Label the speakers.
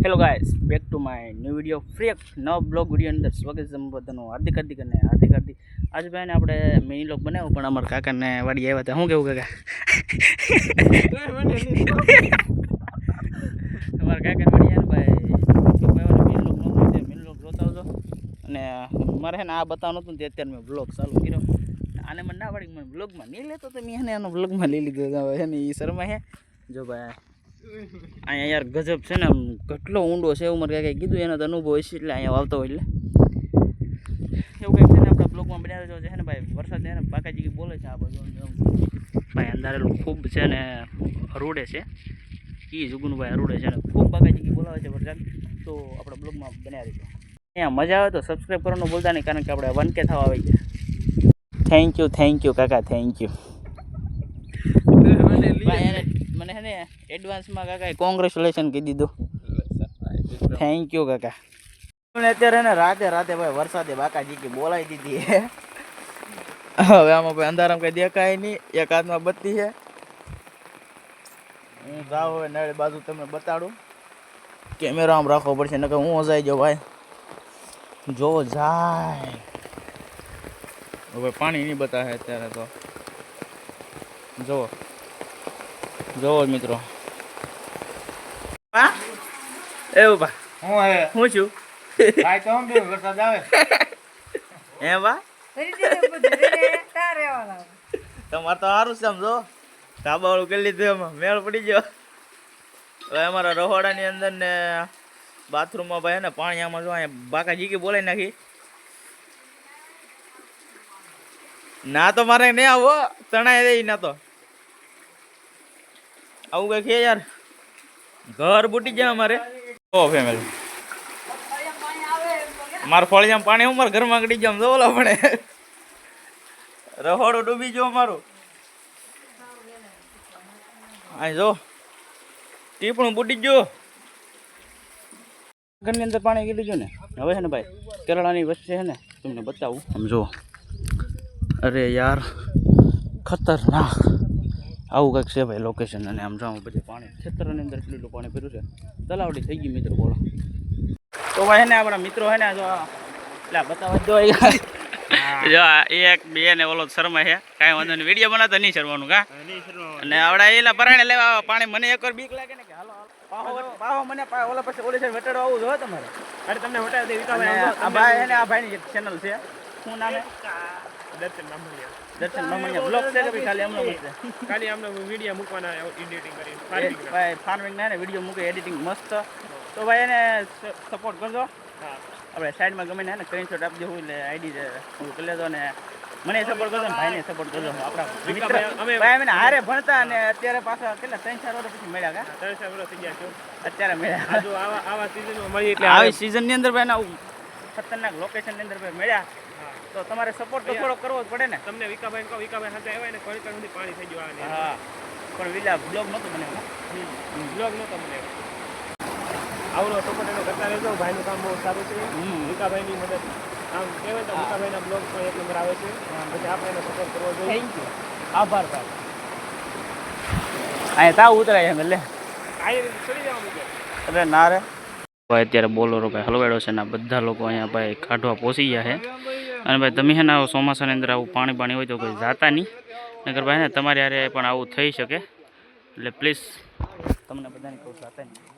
Speaker 1: Hello guys, back to my new video. Free એક નવા blog video અંદર સ્વાગત છે બધાનું. હાર્દિક આજે ભાઈ ને આપણે મિની બ્લોગ બનાવ્યો, પણ અમારા કાકાને વાડી આવ્યા હતા. શું કેવું કાકા? અમારા કાકાને વાડી આવ્યા ભાઈ મિની બ્લોગ જોતા આવજો. અને મારે છે ને આ બતાવવાનું હતું ને અત્યારે મેં બ્લોગ ચાલુ કર્યો. આને મને ના વાડી મને બ્લોગમાં નહીં લેતો તો મેં એનો બ્લોગમાં લઈ લીધો છે ને. એ શર્મા છે જો ભાઈ. અહીંયા યાર ગજબ છે ને, આમ કેટલો ઊંડો છે એવું મારે કાંઈ કીધું, એનો તો અનુભવ હશે એટલે અહીંયા આવતો હોય એટલે એવું કંઈક છે ને. આપણા બ્લોગમાં બનાવ્યો છે ને ભાઈ. વરસાદ છે ને બાકાજી બોલે છે આ બધું ભાઈ. અંધારેલું ખૂબ છે ને રૂડે છે એ જુગુનભાઈ અરૂડે છે ને ખૂબ બાકાજી બોલાવે છે વરસાદ. તો આપણા બ્લોગમાં બનાવી દીધો. અહીંયા મજા આવે તો સબસ્ક્રાઈબ કરવાનું બોલતા નહીં, કારણ કે આપણે 1K થવા આવી ગયા. થેન્ક યુ કાકા, થેન્ક યુ. મને હે ને એડવાન્સમાં કાકા કોંગ્રેચ્યુલેશન કહી દીધું. થેન્ક યુ કાકા. અત્યારે ને રાતે ભાઈ વરસાદે બાકાજી બોલાવી દીધી હે. હવે આમાં ભાઈ અંધારામાં કઈ દેખાય નહીં. એક હાથમાં બત્તી છે. હું જાઉં હવે નળ બાજુ તમને બતાડું. કેમેરા આમ રાખવો પડશે નકર હું હજાઈ જાઉં ભાઈ. જોવો જાય હવે પાણી નહીં બતાવે અત્યારે તો. જોવો મિત્રો. એવું બા હું છું વરસાદ આવે હે બા. તમારે તો સારું છે સમજો. ધાબા વાળું કરી લીધું, એમાં મેળ પડી ગયો. હવે અમારા રહોડાની અંદર ને બાથરૂમમાં ભાઈ ને પાણી આમાં જો અહીંયા બાકાજી કે બોલાવી નાખી. ના તો મારે નહીં આવો, તણાય દે ના તો આવું કઈ છે યાર. ઘર બૂટી જાય અમારે. ઓ ફેમિલી મારે ફળિયામાં પાણી હું મારા ઘરમાં ગડી જામ જોલો પડે. રહોડો ડૂબી ગયો મારું. અહીં જો ટીપણું બૂટી ગયો. ઘરની અંદર પાણી ગળી ગયું ને. હવે છે ને ભાઈ કેરળાની વચ્ચે છે ને તમને બતાવું. આમ જો, અરે યાર ખતરનાક આવું કંઈક છે ભાઈ લોકેશન. અને આમ જાઉં બધે પાણી ખેતરની અંદર કેટલું પાણી પીર્યું છે. તલાવડી થઈ ગઈ મિત્રો બોલો. તો ભાઈ ને આપણા મિત્રો હે ને જો એટલે બતાવવા જો એક બે ને ઓલો શર્મા છે. કાંઈ વાંધો નહીં, વિડીયો બનાવતા નહીં શરવાનું કા. અને આવડા એલા પરાણે લેવા પાણી. મને એક વાર બીક લાગે ને કે હાલો પાહો મને ઓલા પછી ઓલી સાઈડ વટાડવા આવું જોઈએ તમારે. અરે તમને વટાડી દે વિકાભાઈ. આ ભાઈ હે ને આ ભાઈની ચેનલ છે. શું નામ છે? દર્શન મામણિયા બ્લોગ છે કે ભાઈ ખાલી અમને મૂકશે? ખાલી અમને વિડીયો મૂકવાના એડિટિંગ કરી ભાઈ. ફાર્મિંગ ના ને વિડીયો મૂકે એડિટિંગ મસ્ત. તો ભાઈ એને સપોર્ટ કરજો. આપણે સાઈડમાં ગમે ને સ્ક્રીનશોટ આપી દેવું એટલે આઈડી હું કરી લેજો. ને મને સપોર્ટ કરજો ને ભાઈને સપોર્ટ કરજો. આપણા મિત્ર ભાઈ અમે હારે ભણતા અને અત્યારે પાછા કેટલા 3-4 વર્ષ પછી મળ્યા કા. 3-4 વર્ષ થઈ ગયા અત્યારે મળ્યા. જો આવા સિઝનમાં મળી એટલે આવી સિઝનની અંદર ભાઈ આવું ખતરનાક લોકેશનની અંદર ભાઈ મળ્યા. તો તમારે સપોર્ટ તો થોડો કરવો જ પડે ને. તમને વિકાભાઈ કહો, વિકાભાઈ સાથે આવ્યા ને કોઈ સુધી પાણી થઈ ગયું. હા પણ વિલા બ્લોગ નહોતો બનાવ્યો. બ્લોગ નહોતો બનાવ્યો. આવડો સપોર્ટ એનો કરતા રહેજો. ભાઈનું કામ બહુ સારું છે. વિકાભાઈની મદદ આમ કહેવાય તો વિકાભાઈના બ્લોગ પણ એક નંબર આવે છે. પછી આપણે એનો સપોર્ટ કરવો જોઈએ. થેન્ક યુ, આભાર ભાઈ. અહીંયા તાવ ઉતરાય એમ એટલે ચડી જવાનું છે. અરે ના રે ભાઈ અત્યારે બોલોરો ભાઈ હલવાડો છે ને બધા લોકો અહીંયા ભાઈ કાઢવા પહોંચી ગયા છે. અને ભાઈ તમે છે ને આવું ચોમાસાની અંદર આવું પાણી હોય તો કોઈ જાતા નહીં. નકર ભાઈ ને તમારે યારે પણ આવું થઈ શકે. એટલે પ્લીઝ તમને બધાને કહું જાતા નહીં.